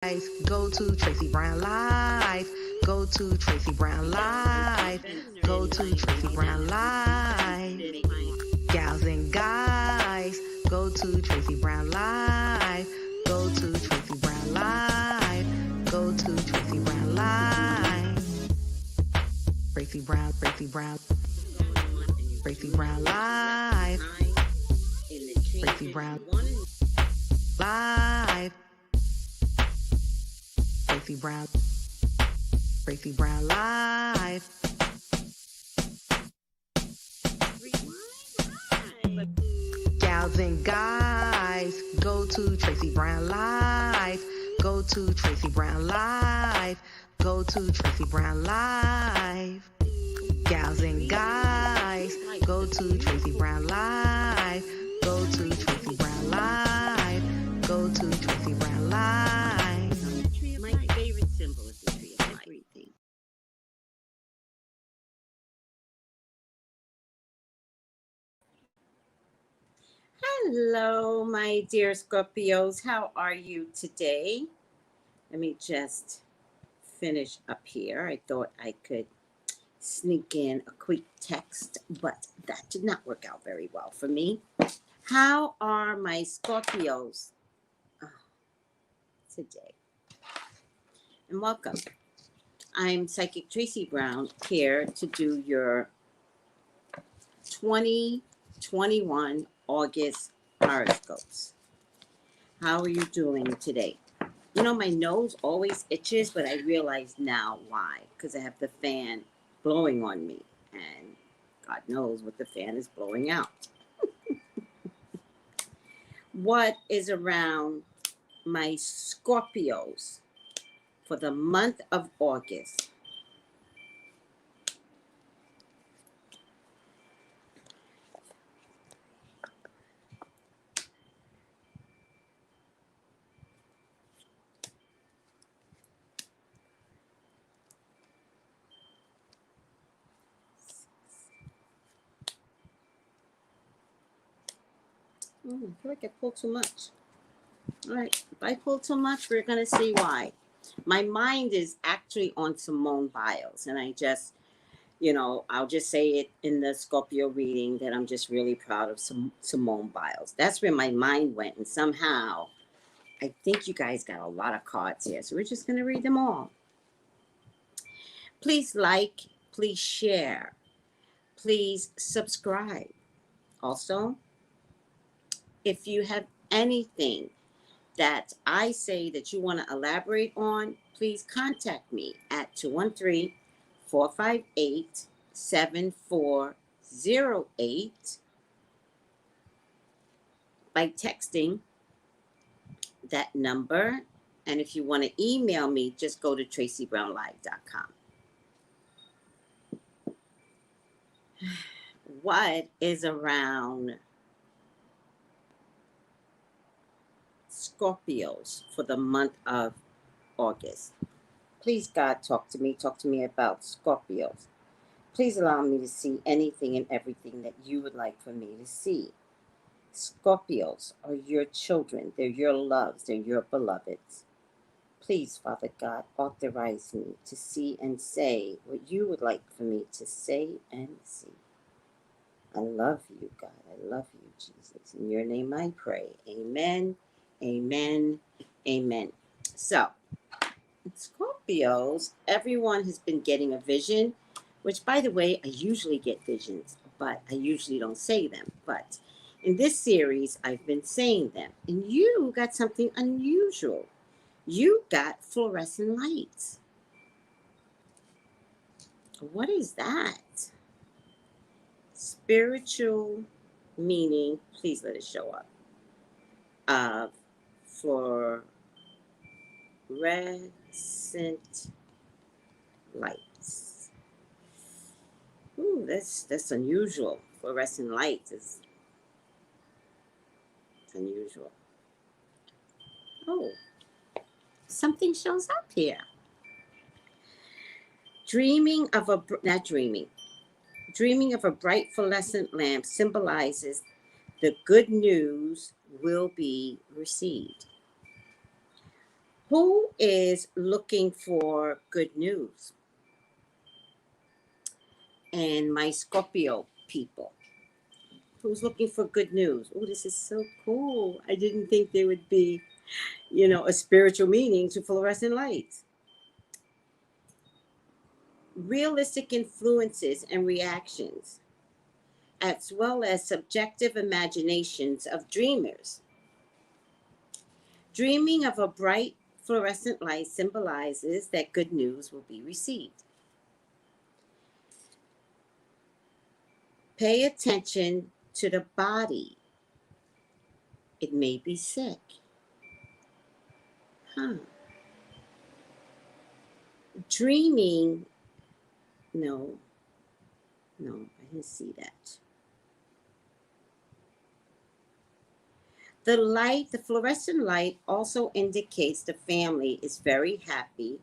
Go to Tracey Brown Live. Go to Tracey Brown Live. Go to Tracey Brown Live. Gals and guys, go to Tracey Brown Live. Go to Tracey Brown Live. Go to Tracey Brown Live. Tracey Brown, Tracey Brown. Tracey Brown Live. Tracey Brown Live. Tracey Brown. Tracey Brown Live. Gals and guys, go to Tracey Brown Live. Go to Tracey Brown Live. Go to Tracey Brown Live. Gals and guys, go to Tracey Brown Live. Go to Tracey Brown Live. Go to Tracey Brown Live. My favorite symbol is the tree of life. Everything. Hello, my dear Scorpios. How are you today? Let me just finish up here. I thought I could sneak in a quick text, but that did not work out very well for me. How are my Scorpios today? And welcome. I'm Psychic Tracey Brown here to do your 2021 August horoscopes. How are you doing today? You know, my nose always itches, but I realize now why. Because I have the fan blowing on me. And God knows what the fan is blowing out. What is around my Scorpios for the month of August? I feel like I pulled too much. All right, if I pull too much, we're going to see why. My mind is actually on Simone Biles, and I just, I'll just say it in the Scorpio reading that I'm just really proud of Simone Biles. That's where my mind went, and somehow I think you guys got a lot of cards here, so we're just going to read them all. Please like, please share, please subscribe. Also, if you have anything that I say that you want to elaborate on, please contact me at 213-458-7408 by texting that number. And if you want to email me, just go to TraceyBrownLive.com. What is around Scorpios for the month of August? Please, God, talk to me about Scorpios. Please allow me to see anything and everything that you would like for me to see. Scorpios are your children. They're your loves. They're your beloveds. Please, Father God, authorize me to see and say what you would like for me to say and see. I love you, God. I love you, Jesus. In your name I pray. Amen. Amen. Amen. So, Scorpios, everyone has been getting a vision, which, by the way, I usually get visions, but I usually don't say them. But in this series, I've been saying them. And you got something unusual. You got fluorescent lights. What is that? Spiritual meaning, please let it show up, of fluorescent lights. Ooh, that's unusual. Fluorescent lights is unusual. Oh, something shows up here. Dreaming of a bright fluorescent lamp symbolizes the good news will be received. Who is looking for good news? And my Scorpio people, who's looking for good news? Oh, this is so cool. I didn't think there would be, a spiritual meaning to fluorescent lights. Realistic influences and reactions, as well as subjective imaginations of dreamers. Dreaming of a bright fluorescent light symbolizes that good news will be received. Pay attention to the body. It may be sick. Dreaming, no, I didn't see that. The fluorescent light also indicates the family is very happy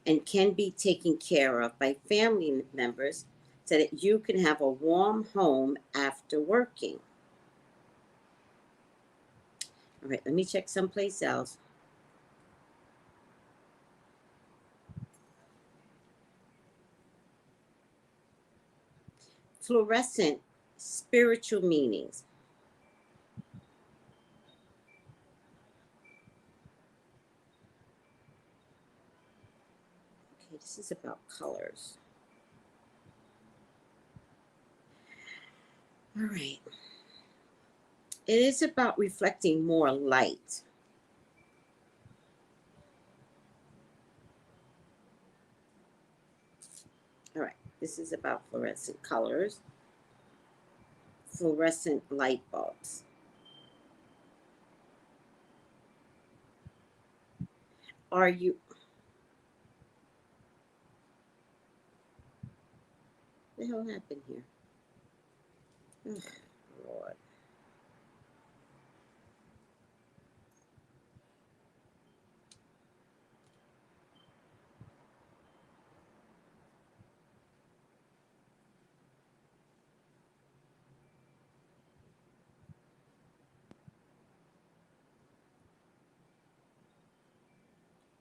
and can be taken care of by family members so that you can have a warm home after working. All right, let me check someplace else. Fluorescent spiritual meanings. Okay, this is about colors. All right. It is about reflecting more light. All right, this is about fluorescent colors. Fluorescent light bulbs. Are you... What the hell happened here? Oh, Lord.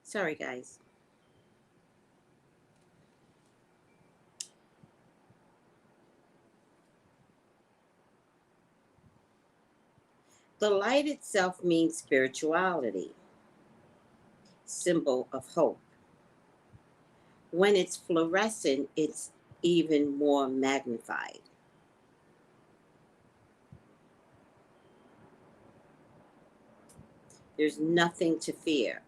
Sorry, guys. The light itself means spirituality, symbol of hope. When it's fluorescent, it's even more magnified. There's nothing to fear.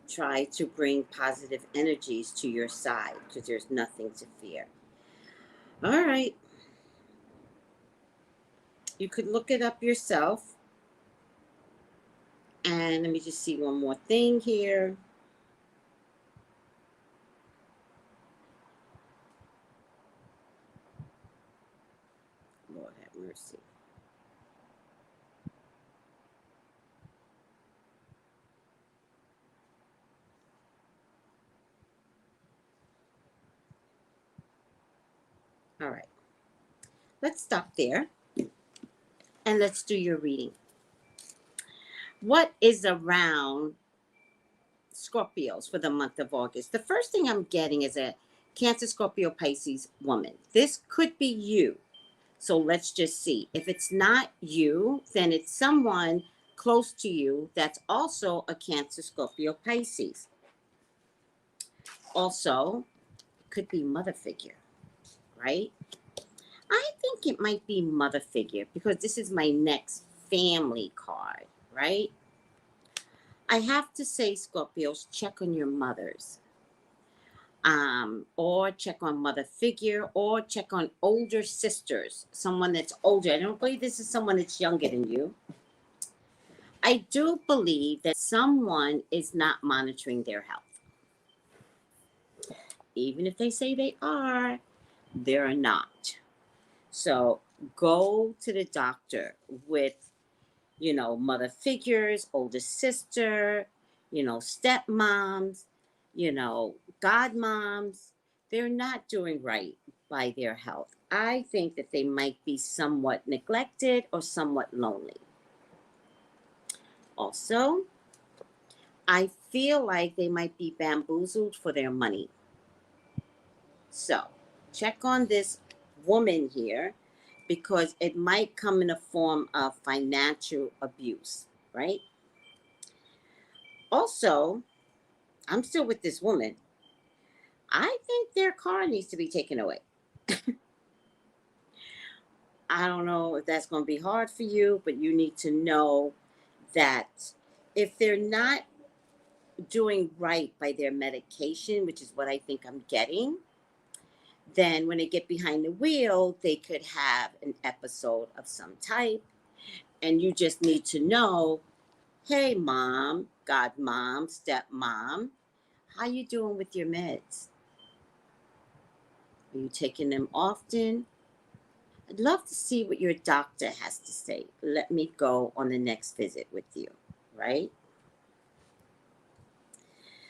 Try to bring positive energies to your side because there's nothing to fear. All right. You could look it up yourself. And let me just see one more thing here. Lord have mercy. All right. Let's stop there. And let's do your reading. What is around Scorpios for the month of August? The first thing I'm getting is a Cancer, Scorpio, Pisces woman. This could be you. So let's just see. If it's not you, then it's someone close to you that's also a Cancer, Scorpio, Pisces. Also, could be mother figure, right? I think it might be mother figure because this is my next family card, right? I have to say, Scorpios, check on your mothers. Or check on mother figure, or check on older sisters, someone that's older. I don't believe this is someone that's younger than you. I do believe that someone is not monitoring their health. Even if they say they are, they're not. So go to the doctor with, mother figures, older sister, stepmoms, godmoms. They're not doing right by their health. I think that they might be somewhat neglected or somewhat lonely. Also, I feel like they might be bamboozled for their money. So check on this woman here because it might come in a form of financial abuse, right? Also, I'm still with this woman. I think their car needs to be taken away. I don't know if that's going to be hard for you, but you need to know that if they're not doing right by their medication, which is what I think I'm getting, then when they get behind the wheel, they could have an episode of some type. And you just need to know, hey, mom, godmom, stepmom, how you doing with your meds? Are you taking them often? I'd love to see what your doctor has to say. Let me go on the next visit with you, right?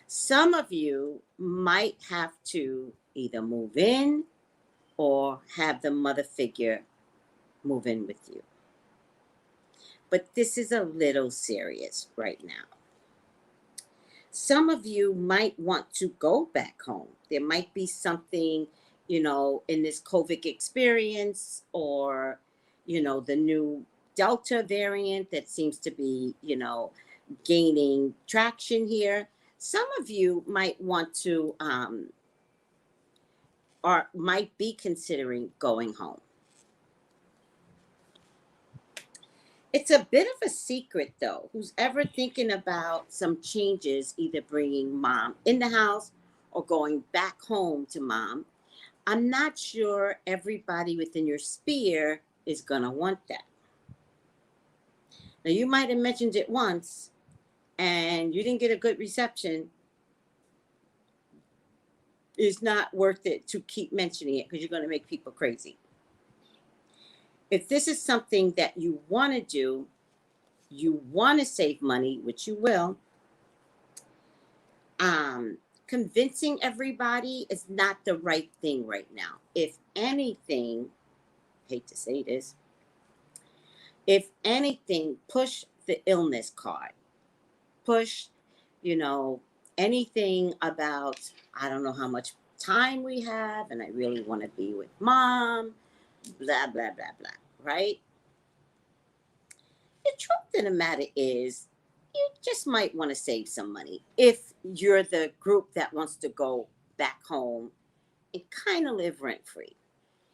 Some of you might have to either move in or have the mother figure move in with you. But this is a little serious right now. Some of you might want to go back home. There might be something, in this COVID experience or, the new Delta variant that seems to be, gaining traction here. Some of you might want to, or might be considering going home. It's a bit of a secret, though. Who's ever thinking about some changes, either bringing mom in the house or going back home to mom? I'm not sure everybody within your sphere is going to want that. Now, you might have mentioned it once and you didn't get a good reception. It's not worth it to keep mentioning it because you're going to make people crazy. If this is something that you want to do, you want to save money, which you will, convincing everybody is not the right thing right now. If anything, hate to say this, if anything, push the illness card. Push, anything about, I don't know how much time we have and I really want to be with mom, blah, blah, blah, blah, right? The truth of the matter is, you just might want to save some money if you're the group that wants to go back home and kind of live rent free.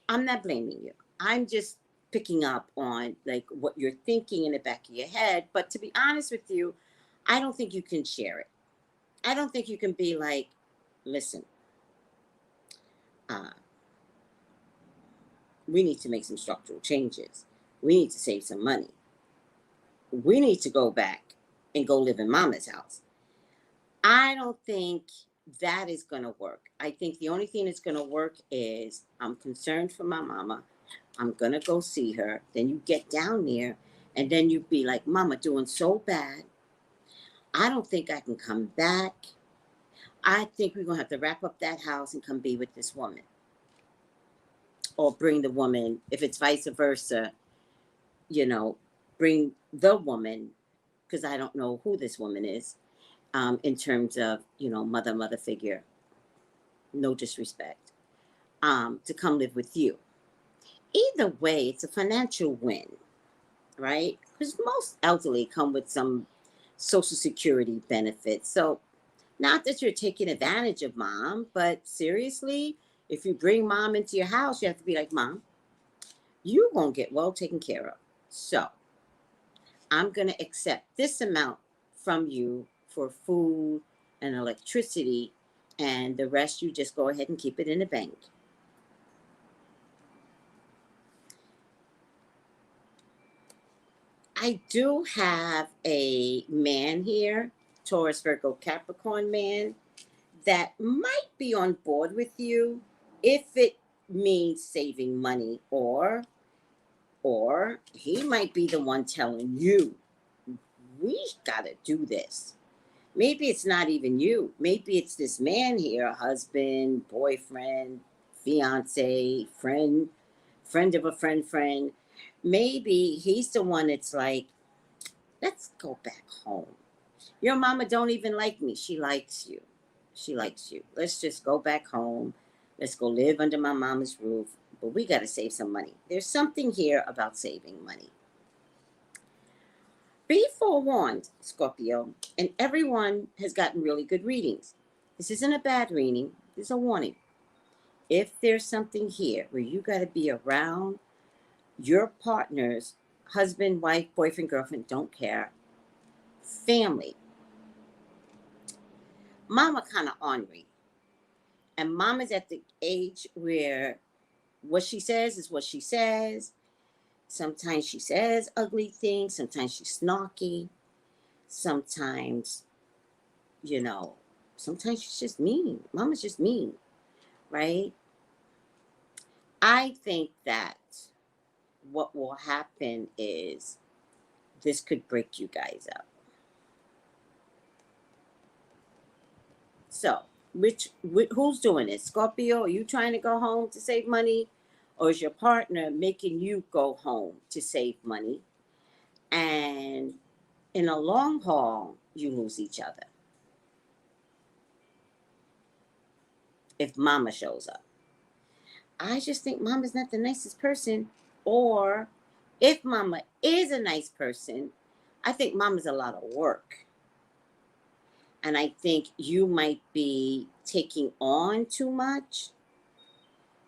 I'm not blaming you. I'm just picking up on like what you're thinking in the back of your head. But to be honest with you, I don't think you can share it. I don't think you can be like, listen, we need to make some structural changes. We need to save some money. We need to go back and go live in mama's house. I don't think that is going to work. I think the only thing that's going to work is I'm concerned for my mama. I'm going to go see her. Then you get down there and then you be like, mama, doing so bad. I don't think I can come back. I think we're going to have to wrap up that house and come be with this woman. Or bring the woman, if it's vice versa, bring the woman, because I don't know who this woman is, in terms of, mother figure, no disrespect, to come live with you. Either way, it's a financial win, right? Because most elderly come with some Social Security benefits. So not that you're taking advantage of mom, but seriously, if you bring mom into your house, you have to be like, mom, you're going to get well taken care of. So I'm going to accept this amount from you for food and electricity, and the rest you just go ahead and keep it in the bank. I do have a man here, Taurus, Virgo, Capricorn man, that might be on board with you if it means saving money, or he might be the one telling you, we got to do this. Maybe it's not even you. Maybe it's this man here, husband, boyfriend, fiance, friend of a friend. Maybe he's the one that's like, let's go back home. Your mama don't even like me. She likes you. She likes you. Let's just go back home. Let's go live under my mama's roof. But we got to save some money. There's something here about saving money. Be forewarned, Scorpio, and everyone has gotten really good readings. This isn't a bad reading. This is a warning. If there's something here where you got to be around your partner's husband, wife, boyfriend, girlfriend, don't care, family, mama kind of ornery. And mama's at the age where what she says is what she says. Sometimes she says ugly things. Sometimes she's snarky. Sometimes, sometimes she's just mean. Mama's just mean, right? I think that what will happen is this could break you guys up. So, who's doing it? Scorpio, are you trying to go home to save money? Or is your partner making you go home to save money? And in a long haul, you lose each other. If mama shows up. I just think mama's not the nicest person. Or if mama is a nice person, I think mama's a lot of work. And I think you might be taking on too much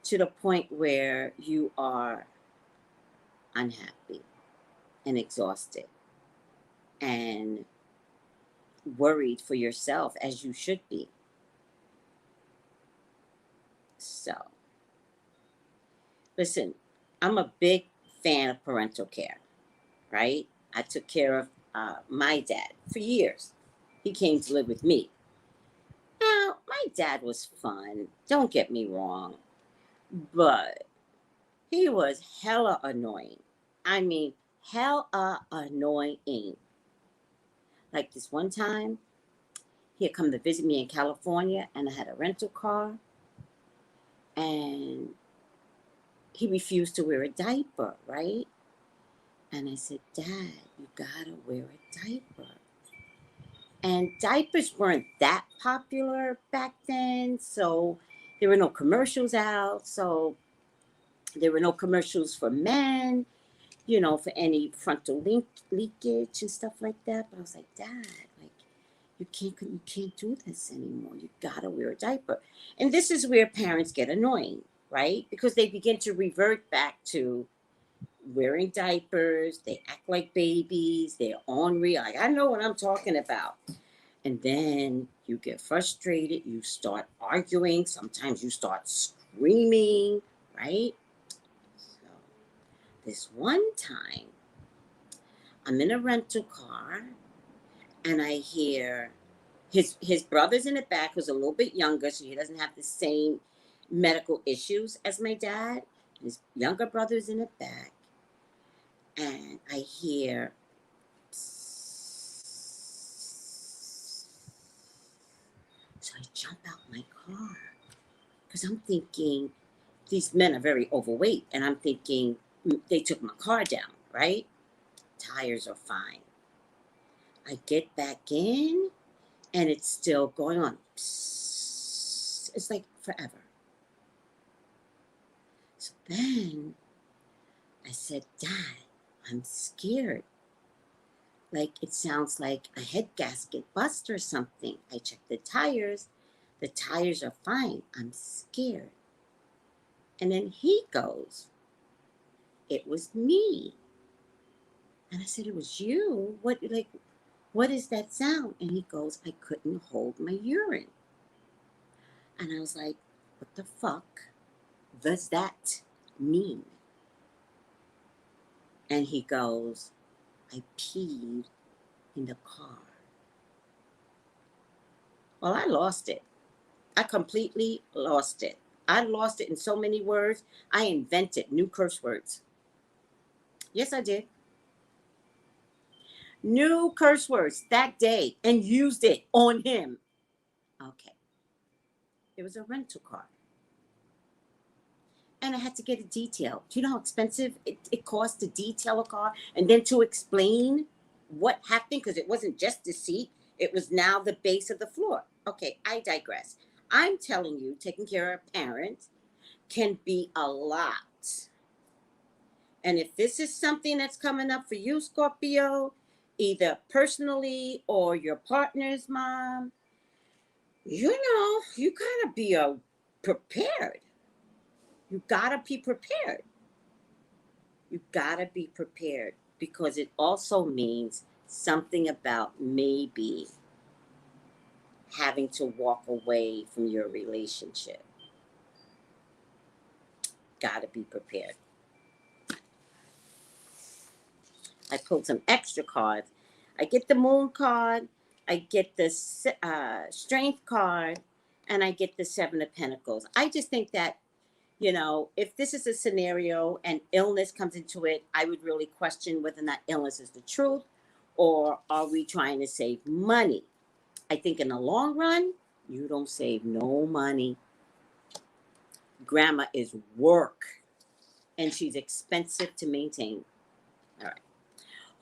to the point where you are unhappy and exhausted and worried for yourself, as you should be. So, listen, I'm a big fan of parental care, right? I took care of my dad for years. He came to live with me. Now, my dad was fun, don't get me wrong, but he was hella annoying. I mean, hella annoying. Like this one time, he had come to visit me in California, and I had a rental car, and he refused to wear a diaper, right? And I said, Dad, you gotta wear a diaper. And diapers weren't that popular back then, so there were no commercials out. So there were no commercials for men, for any frontal leakage and stuff like that. But I was like, Dad, you can't do this anymore. You gotta wear a diaper. And this is where parents get annoying, right? Because they begin to revert back to wearing diapers. They act like babies. They're ornery. Like, I know what I'm talking about. And then you get frustrated. You start arguing. Sometimes you start screaming, right? So this one time, I'm in a rental car, and I hear his brother's in the back, who's a little bit younger, so he doesn't have the same medical issues as my dad. His younger brother's in the back, and I hear, so I jump out my car because I'm thinking these men are very overweight, and I'm thinking they took my car down, right? Tires are fine. I get back in, and it's still going on. It's like forever. So then I said, Dad, I'm scared. Like, it sounds like a head gasket bust or something. I checked the tires. The tires are fine. I'm scared. And then he goes, it was me. And I said, it was you? What is that sound? And he goes, I couldn't hold my urine. And I was like, what the fuck does that mean? And he goes, I peed in the car. Well, I lost it. I completely lost it. I lost it in so many words. I invented new curse words. Yes, I did. New curse words that day and used it on him. Okay. It was a rental car. And I had to get a detail. Do you know how expensive it cost to detail a car? And then to explain what happened, because it wasn't just the seat. It was now the base of the floor. Okay, I digress. I'm telling you, taking care of a parent can be a lot. And if this is something that's coming up for you, Scorpio, either personally or your partner's mom, you gotta be prepared. You gotta be prepared. You gotta be prepared because it also means something about maybe having to walk away from your relationship. Gotta be prepared. I pulled some extra cards. I get the moon card, I get the strength card, and I get the seven of pentacles. I just think that, if this is a scenario and illness comes into it, I would really question whether or not illness is the truth or are we trying to save money. I think in the long run, you don't save no money. Grandma is work and she's expensive to maintain. All right.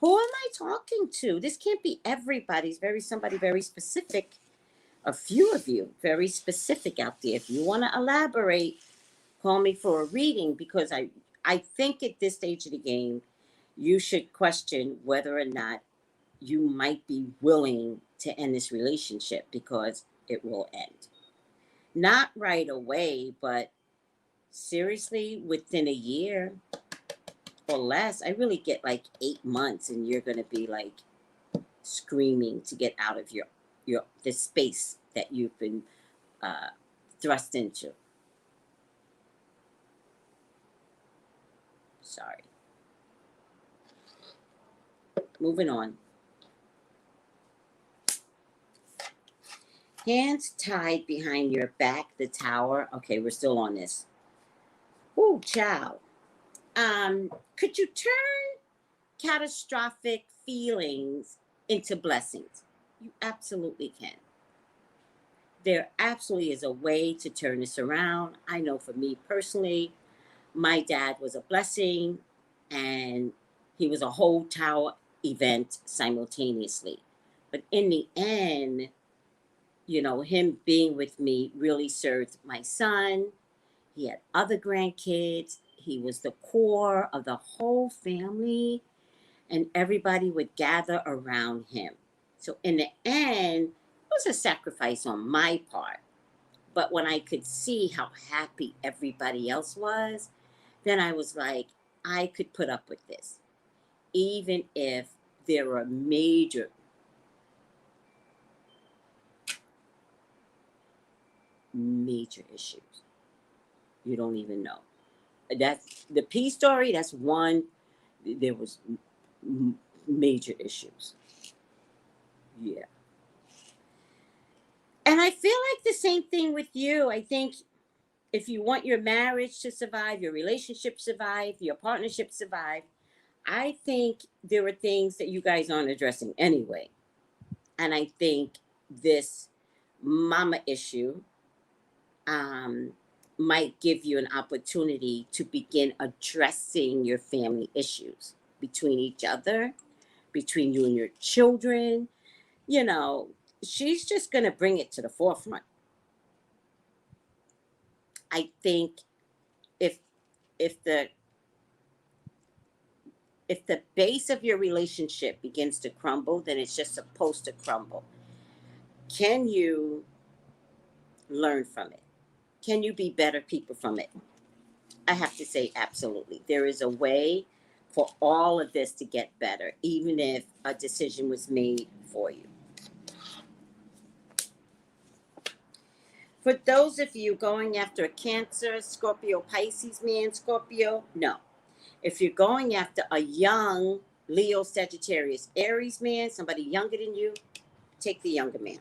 Who am I talking to? This can't be everybody's somebody very specific. A few of you very specific out there. If you want to elaborate, call me for a reading because I think at this stage of the game, you should question whether or not you might be willing to end this relationship because it will end. Not right away, but seriously, within a year or less. I really get like 8 months and you're going to be like screaming to get out of your the space that you've been thrust into. Sorry. Moving on. Hands tied behind your back, the tower. Okay, we're still on this. Ooh, child. Could you turn catastrophic feelings into blessings? You absolutely can. There absolutely is a way to turn this around. I know for me personally, my dad was a blessing and he was a whole tower event simultaneously. But in the end, him being with me really served my son. He had other grandkids. He was the core of the whole family, and everybody would gather around him. So in the end, it was a sacrifice on my part. But when I could see how happy everybody else was, then I was like, I could put up with this. Even if there were major issues. You don't even know. That's the peace story. That's one. There was major issues. Yeah. And I feel like the same thing with you. I think if you want your marriage to survive, your relationship to survive, your partnership to survive, I think there are things that you guys aren't addressing anyway. And I think this mama issue might give you an opportunity to begin addressing your family issues between each other, between you and your children. She's just going to bring it to the forefront. I think if the base of your relationship begins to crumble, then it's just supposed to crumble. Can you learn from it? Can you be better people from it? I have to say, absolutely. There is a way for all of this to get better, even if a decision was made for you. For those of you going after a Cancer, Scorpio, Pisces man, Scorpio, no. If you're going after a young Leo, Sagittarius, Aries man, somebody younger than you, take the younger man.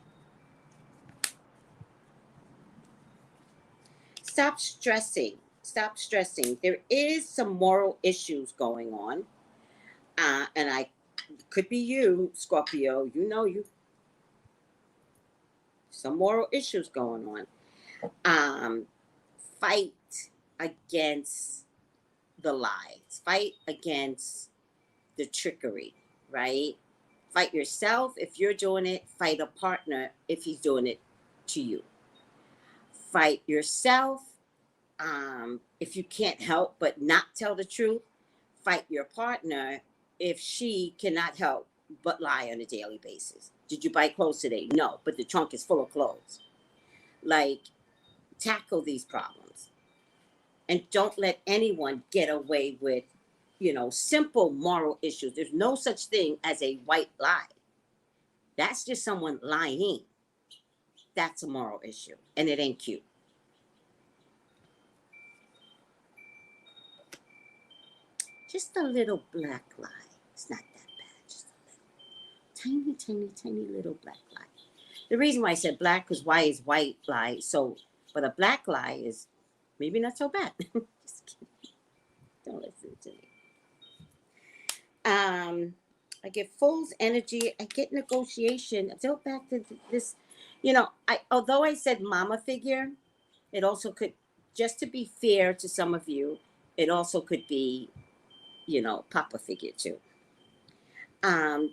Stop stressing. Stop stressing. There is some moral issues going on. And I could be you, Scorpio. You. Some moral issues going on. Fight against the lies. Fight against the trickery, right? Fight yourself if you're doing it. Fight a partner if he's doing it to you. Fight yourself if you can't help but not tell the truth. Fight your partner if she cannot help but lie on a daily basis. Did you buy clothes today? No, but the trunk is full of clothes. Like, tackle these problems. And don't let anyone get away with, simple moral issues. There's no such thing as a white lie. That's just someone lying. That's a moral issue, and it ain't cute. Just a little black lie. It's not that bad. Just a little. Tiny, tiny, tiny little black lie. The reason why I said black because why is white lie? So, but a black lie is maybe not so bad. Just kidding. Don't listen to me. I get Fool's energy. I get negotiation. I go back to this. Although I said mama figure, it also could, just to be fair to some of you, it also could be, papa figure too.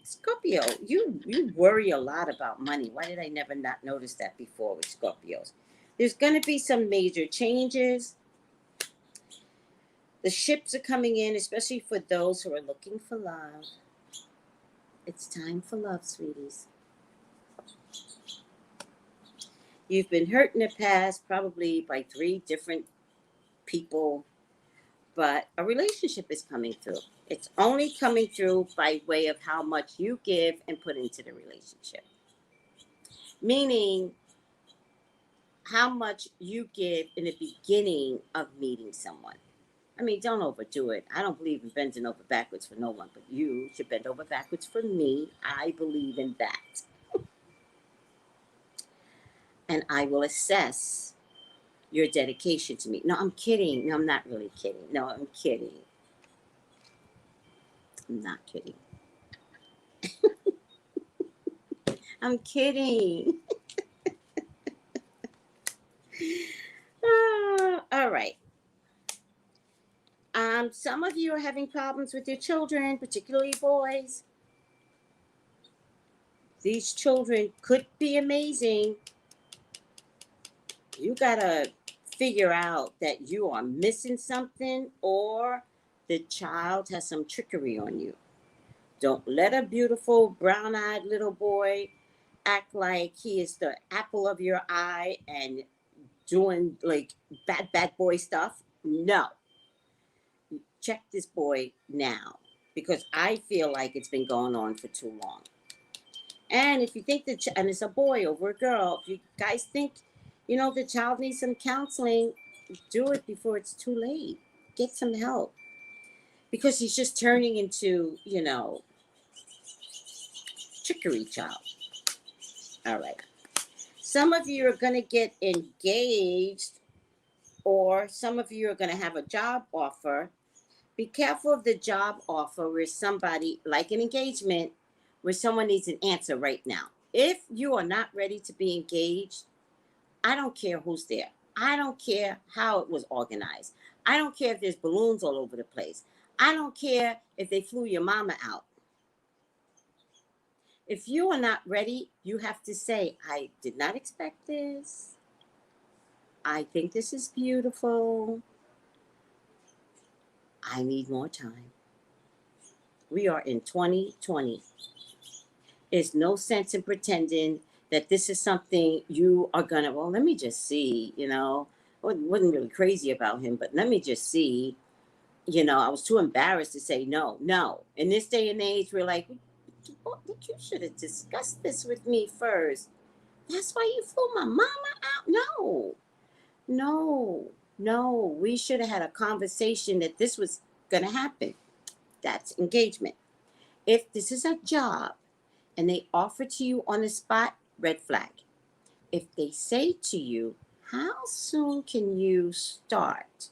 Scorpio, you worry a lot about money. Why did I never not notice that before with Scorpios? There's going to be some major changes. The ships are coming in, especially for those who are looking for love. It's time for love, sweeties. You've been hurt in the past, probably by 3 different people, but a relationship is coming through. It's only coming through by way of how much you give and put into the relationship. Meaning, how much you give in the beginning of meeting someone. I mean, don't overdo it. I don't believe in bending over backwards for no one, but you should bend over backwards for me. I believe in that. And I will assess your dedication to me. No, I'm kidding. No, I'm not really kidding. No, I'm kidding. I'm not kidding. I'm kidding. All right. Some of you are having problems with your children, particularly boys. These children could be amazing. You gotta figure out that you are missing something or the child has some trickery on you. Don't let a beautiful brown-eyed little boy act like he is the apple of your eye and doing like bad boy stuff. No. Check this boy now, because I feel like it's been going on for too long. And if you think that, and it's a boy over a girl, if you guys think, the child needs some counseling, do it before it's too late. Get some help. Because he's just turning into, trickery child. All right. Some of you are going to get engaged, or some of you are going to have a job offer. Be careful of the job offer where somebody, like an engagement, where someone needs an answer right now. If you are not ready to be engaged, I don't care who's there. I don't care how it was organized. I don't care if there's balloons all over the place. I don't care if they flew your mama out. If you are not ready, you have to say, I did not expect this. I think this is beautiful. I need more time. We are in 2020. There's no sense in pretending that this is something you are gonna, well, let me just see, I wasn't really crazy about him, but let me just see, I was too embarrassed to say no. In this day and age, we're like, you should have discussed this with me first. That's why you flew my mama out? No. We should have had a conversation that this was gonna happen. That's engagement. If this is a job and they offer to you on the spot, red flag. If they say to you, how soon can you start?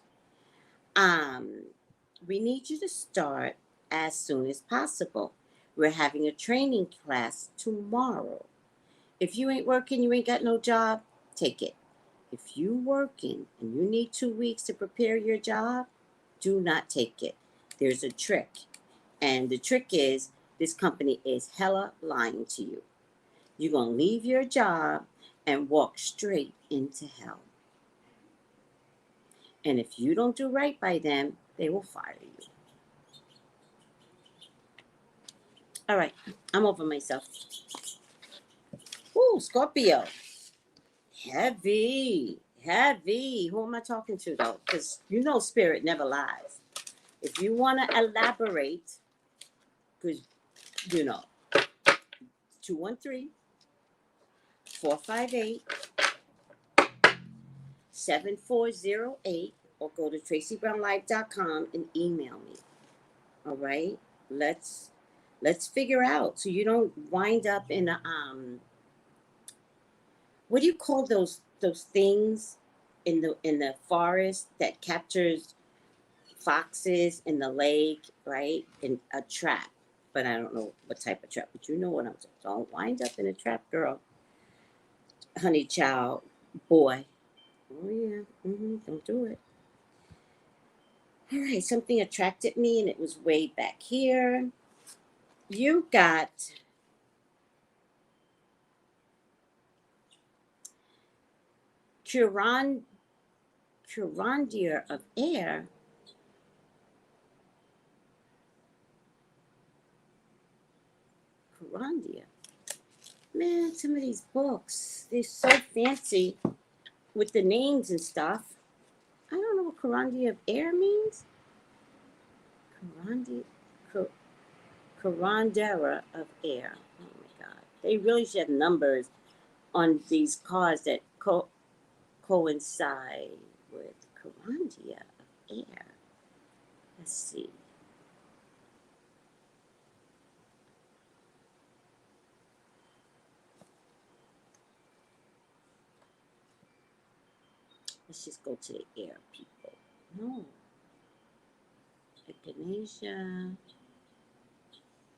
We need you to start as soon as possible. We're having a training class tomorrow. If you ain't working, you ain't got no job, take it. If you working and you need 2 weeks to prepare your job, do not take it. There's a trick. And the trick is this company is hella lying to you. You're going to leave your job and walk straight into hell. And if you don't do right by them, they will fire you. All right, I'm over myself. Ooh, Scorpio. Heavy. Who am I talking to, though? Because you know spirit never lies. If you want to elaborate, because, 213-458-7408, or go to TraceyBrownlive.com and email me. All right? Let's figure out so you don't wind up in a what do you call those things in the forest that captures foxes in the lake, right? In a trap. But I don't know what type of trap, but you know what I'm saying. Don't wind up in a trap, girl. Honey child, boy. Oh yeah. Don't do it. All right, something attracted me and it was way back here. You got Curandier of air. Curandia. Man, some of these books, they're so fancy with the names and stuff. I don't know what Curandia of air means. Curandera of air. Oh my God. They really should have numbers on these cards that coincide with Curandia of air. Let's see. Let's just go to the air people. No. Echinacea.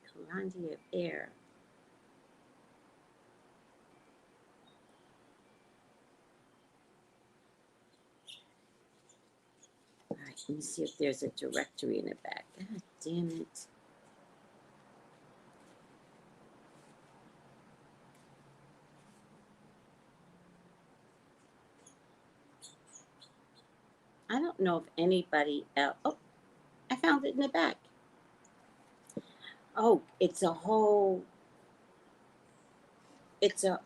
Curandia of air. All right, let me see if there's a directory in the back. God damn it. I don't know if anybody else. Oh, I found it in the back. Oh, it's a whole. It's a.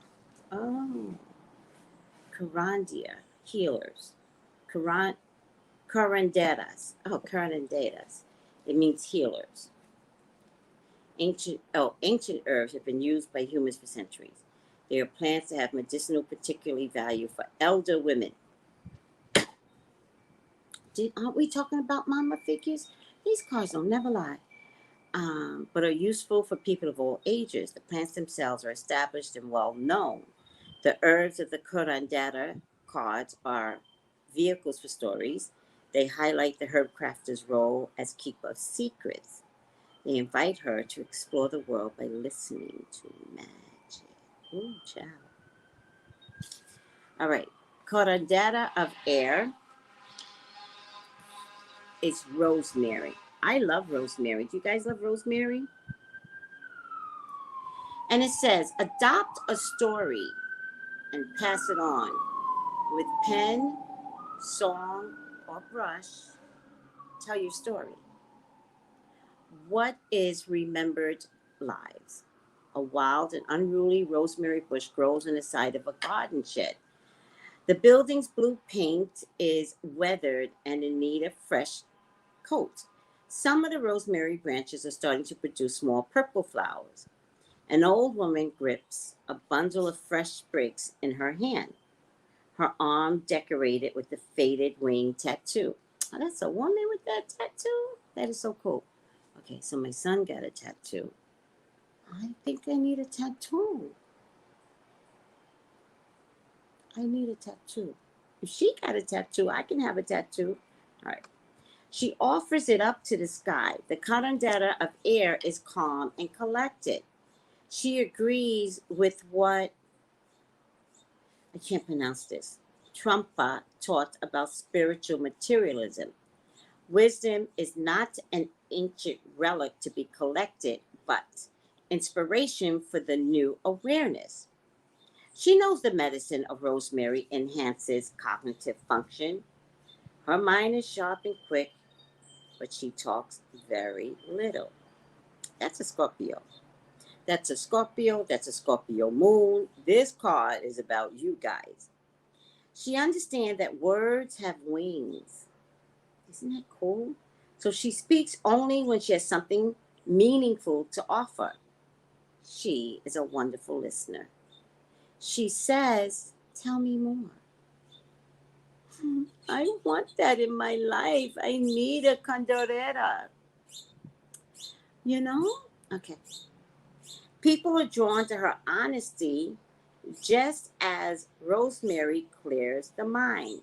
Oh. Curandia. Healers. Curanderas. Oh, curanderas. It means healers. Ancient herbs have been used by humans for centuries. They are plants that have medicinal particularly value for elder women. Aren't we talking about mama figures? These cards don't never lie. But are useful for people of all ages. The plants themselves are established and well known. The herbs of the curandera cards are vehicles for stories. They highlight the herb crafter's role as keeper of secrets. They invite her to explore the world by listening to magic. Ooh, child. All right. Curandera of air is rosemary. I love rosemary. Do you guys love rosemary? And it says, adopt a story and pass it on with pen, song, or brush. Tell your story. What is remembered lives? A wild and unruly rosemary bush grows on the side of a garden shed. The building's blue paint is weathered and in need of fresh coat. Some of the rosemary branches are starting to produce small purple flowers. An old woman grips a bundle of fresh sprigs in her hand, her arm decorated with a faded wing tattoo. Oh, that's a woman with that tattoo? That is so cool. Okay, so my son got a tattoo. I think I need a tattoo. I need a tattoo. If she got a tattoo, I can have a tattoo. All right. She offers it up to the sky. The curandera of air is calm and collected. She agrees with what, I can't pronounce this, Trumpa taught about spiritual materialism. Wisdom is not an ancient relic to be collected, but inspiration for the new awareness. She knows the medicine of rosemary enhances cognitive function. Her mind is sharp and quick, but she talks very little. That's a Scorpio. That's a Scorpio. That's a Scorpio moon. This card is about you guys. She understands that words have wings. Isn't that cool? So she speaks only when she has something meaningful to offer. She is a wonderful listener. She says, tell me more. I want that in my life. I need a Condorera. You know? Okay. People are drawn to her honesty just as Rosemary clears the mind.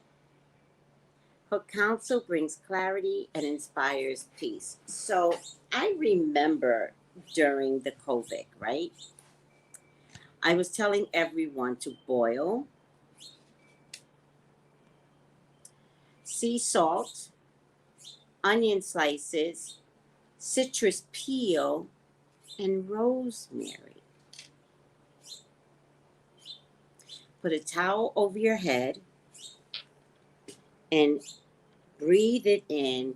Her counsel brings clarity and inspires peace. So I remember during the COVID, right? I was telling everyone to boil sea salt, onion slices, citrus peel, and rosemary. Put a towel over your head and breathe it in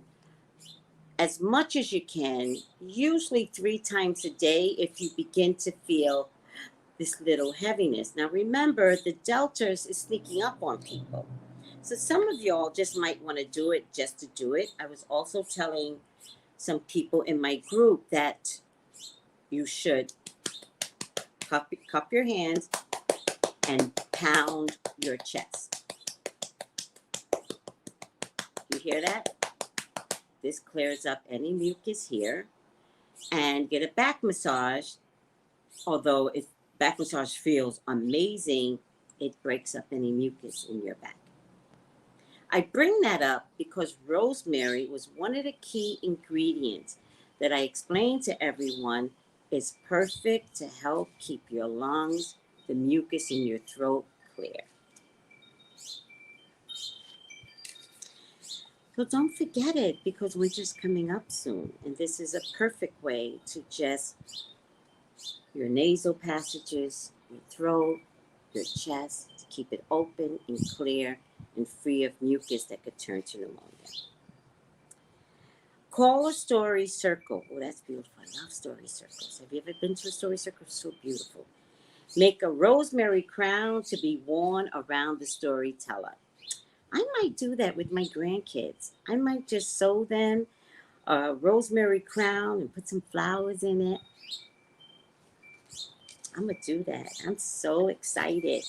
as much as you can, usually 3 times a day if you begin to feel this little heaviness. Now remember, the deltas is sneaking up on people. So some of y'all just might want to do it just to do it. I was also telling some people in my group that you should cup your hands and pound your chest. You hear that? This clears up any mucus here. And get a back massage. Although if back massage feels amazing, it breaks up any mucus in your back. I bring that up because rosemary was one of the key ingredients that I explained to everyone is perfect to help keep your lungs, the mucus in your throat clear. So don't forget it because winter's coming up soon. And this is a perfect way to just your nasal passages, your throat, your chest, to keep it open and clear and free of mucus that could turn to pneumonia. Call a story circle. Oh, that's beautiful. I love story circles. Have you ever been to a story circle? It's so beautiful. Make a rosemary crown to be worn around the storyteller. I might do that with my grandkids. I might just sew them a rosemary crown and put some flowers in it. I'm going to do that. I'm so excited.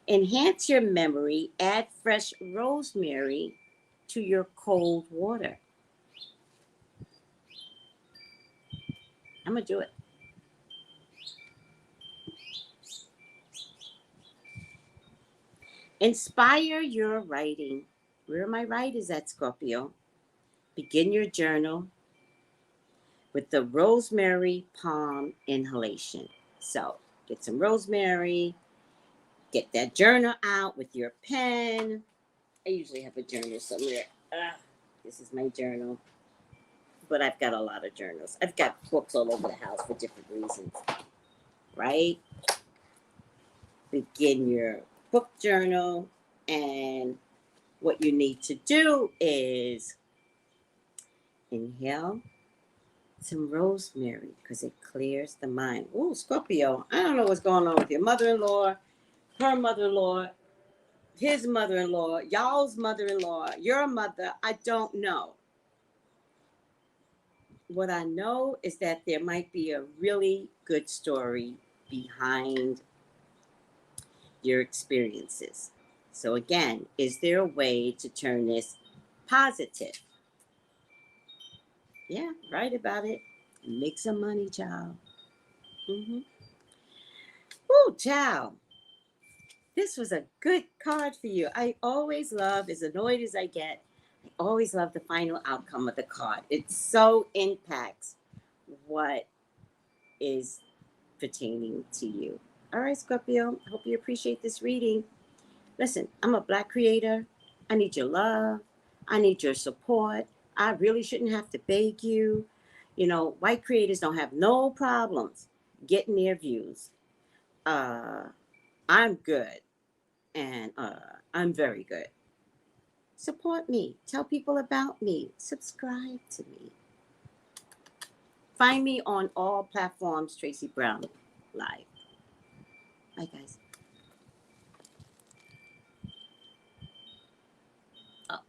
Enhance your memory. Add fresh rosemary to your cold water. I'm going to do it. Inspire your writing. Where are my writers at, Scorpio? Begin your journal with the rosemary palm inhalation. So get some rosemary, get that journal out with your pen. I usually have a journal somewhere. This is my journal. But I've got a lot of journals. I've got books all over the house for different reasons. Right? Begin your book journal. And what you need to do is inhale some rosemary because it clears the mind. Oh, Scorpio, I don't know what's going on with your mother-in-law, her mother-in-law, his mother-in-law, y'all's mother-in-law, your mother. I don't know. What I know is that there might be a really good story behind your experiences. So again, is there a way to turn this positive? Yeah, write about it. Make some money, child. Woo, child. This was a good card for you. I always love, as annoyed as I get, I always love the final outcome of the card. It so impacts what is pertaining to you. All right, Scorpio, I hope you appreciate this reading. Listen, I'm a Black creator. I need your love. I need your support. I really shouldn't have to beg you. You know, white creators don't have no problems getting their views. I'm good, and I'm very good. Support me. Tell people about me. Subscribe to me. Find me on all platforms, Tracey Brown Live. Bye, guys. Oh.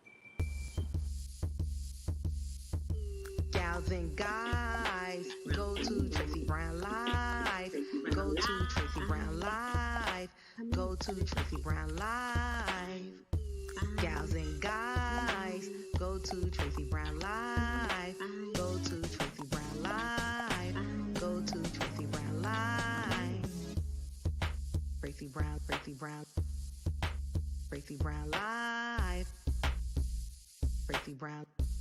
Gals and guys, go to Tracey Brown Live. Go to Tracey Brown Live. Go to Tracey Brown Live. Gals and guys, go to Tracey Brown Live.